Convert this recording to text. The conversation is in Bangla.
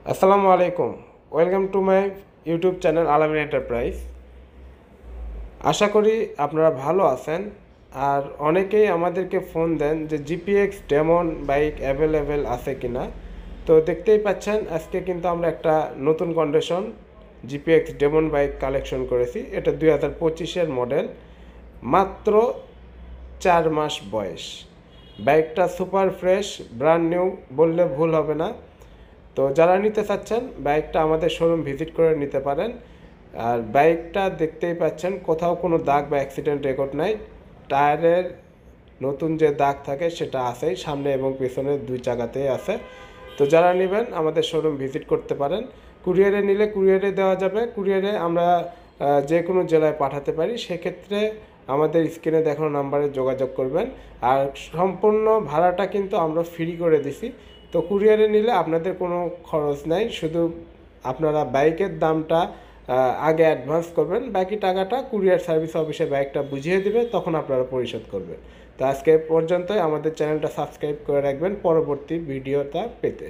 আসসালামু আলাইকুম। Welcome to my YouTube channel আলামিন এন্টারপ্রাইজ। আশা করি আপনারা ভালো আছেন। আর অনেকেই আমাদেরকে ফোন দেন যে জিপিএক্স ডেমন বাইক অ্যাভেলেবেল আছে কি না। তো দেখতেই পাচ্ছেন আজকে কিন্তু আমরা একটা নতুন condition GPX Demon bike collection করেছি। এটা 2025-এর মডেল, মাত্র 4 মাস বয়স। বাইকটা সুপার ফ্রেশ, ব্র্যান্ড নিউ বললে ভুল হবে না। তো যারা নিতে চাচ্ছেন বাইকটা আমাদের শোরুম ভিজিট করে নিতে পারেন। আর বাইকটা দেখতেই পাচ্ছেন কোথাও কোনো দাগ বা অ্যাক্সিডেন্ট রেকর্ড নাই। টায়ারের নতুন যে দাগ থাকে সেটা আছেই, সামনে এবং পেছনে দুই চাকাতেই আছে। তো যারা নেবেন আমাদের শোরুম ভিজিট করতে পারেন। কুরিয়ারে নিলে কুরিয়ারে দেওয়া যাবে, কুরিয়ারে আমরা যে কোনো জেলায় পাঠাতে পারি। সেক্ষেত্রে আমাদের স্ক্রিনে দেখানো নাম্বারে যোগাযোগ করবেন। আর সম্পূর্ণ ভাড়াটা কিন্তু আমরা ফ্রি করে দিছি। তো কুরিয়ারে নিলে আপনাদের কোনো খরচ নাই, শুধু আপনারা বাইকের দামটা আগে অ্যাডভান্স করবেন, বাকি টাকাটা কুরিয়ার সার্ভিস অফিসে বাইকটা বুঝিয়ে দেবে, তখন আপনারা পরিশোধ করবেন। তো আজকে পর্যন্তই। আমাদের চ্যানেলটা সাবস্ক্রাইব করে রাখবেন পরবর্তী ভিডিওটা পেতে।